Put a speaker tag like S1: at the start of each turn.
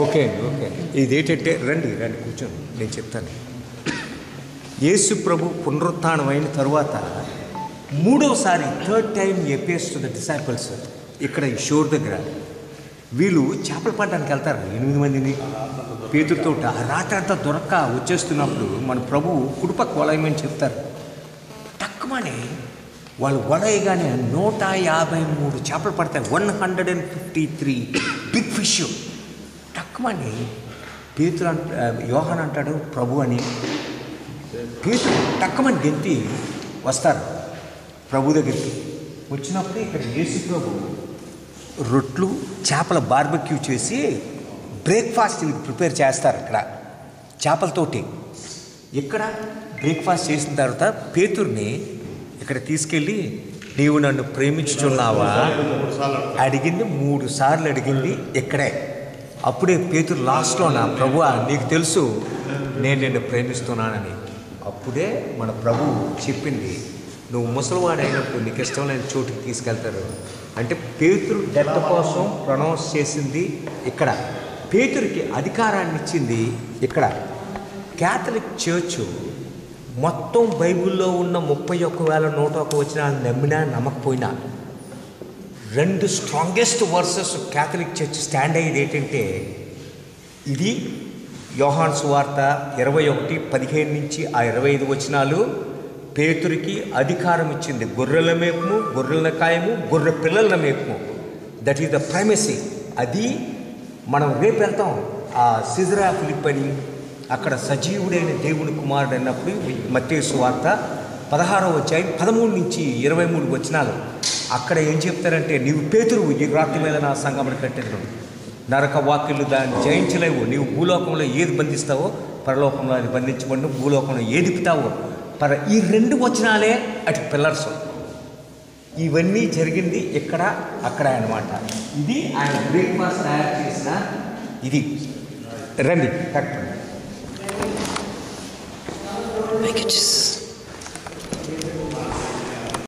S1: Okay ఇదేంటంటే రండి కూర్చోండి, నేను చెప్తాను. యేసు ప్రభు పునరుత్థానం అయిన తరువాత మూడవసారి third time appears to the disciples. ఇక్కడ ఈ షోర్ దగ్గర వీళ్ళు చేపలు పట్టడానికి వెళ్తారు 8 మందిని పేతురుతో. ఆ రాత్రి అంతా దొరక్క వచ్చేస్తున్నప్పుడు మన ప్రభువు కుడిపక్క వలయమని చెప్తారు. తక్కువనే వాళ్ళు వలయగానే 153 చేపలు పడతాయి. 153 బిగ్ ఫిష్. తక్కువని పేతురు యోహాన్ అంటాడు ప్రభు అని. పేతురు తక్కువని గెంతి వస్తారు ప్రభు దగ్గరికి. వచ్చినప్పుడు ఇక్కడ యేసు ప్రభు రొట్లు చేపల బార్బెక్యూ చేసి బ్రేక్ఫాస్ట్ ప్రిపేర్ చేస్తారు ఇక్కడ చేపలతోటి. ఇక్కడ బ్రేక్ఫాస్ట్ చేసిన తర్వాత పేతుర్ని ఇక్కడ తీసుకెళ్ళి నీవు నన్ను ప్రేమించుచున్నావా అడిగింది. 3 సార్లు అడిగింది ఇక్కడే. అప్పుడే పేతురు లాస్ట్లో నా ప్రభువా నీకు తెలుసు నేను నిన్ను ప్రేమిస్తున్నానని. అప్పుడే మన ప్రభు చెప్పింది నువ్వు ముసలివాడైనప్పుడు నీకు ఇష్టం లేని చోటుకి తీసుకెళ్తారు అంటే పేతురు డెత్ కోసం ప్రొనౌన్స్ చేసింది ఇక్కడ. పేతురికి అధికారాన్ని ఇచ్చింది ఇక్కడ. క్యాథలిక్ చర్చ్ మొత్తం బైబిల్లో ఉన్న 31,101 వచనాలు నమ్మినా నమ్మకపోయినా 2 strongest versus Catholic church stand అయ్యేది ఏంటంటే ఇది యోహాను సువార్త 21:15 నుంచి ఆ 25 వచనాలు పేతురికి అధికారం ఇచ్చింది. గొర్రెల మేపుము, గొర్రెల కాయము, గొర్రె పిల్లల మేపుము. That is the primacy. అది మనం రేపు వెళ్తాం ఆ సిజరా ఫిలిప్ అని. అక్కడ సజీవుడైన దేవుని కుమారుడు అన్నప్పుడు మత్తయి సువార్త 16వ అధ్యాయం 13 నుంచి 23 వచనాలు. అక్కడ ఏం చెప్తారంటే నీవు పేతురువు ఈ రాత్రి మీద నా సంగమని కట్టెను. నరక వాక్యులు దాన్ని జయించలేవు. నీవు భూలోకంలో ఏది బంధిస్తావో పరలోకంలో అది బంధించబడి భూలోకంలో ఏదిపుతావో ఈ 2 వచనాలే అటు పిల్లర్స్. ఇవన్నీ జరిగింది ఇక్కడ అక్కడ అన్నమాట. ఇది ఆయన బ్రేక్ఫాస్ట్ తయారు చేసిన ఇది. రండి కరెక్ట్.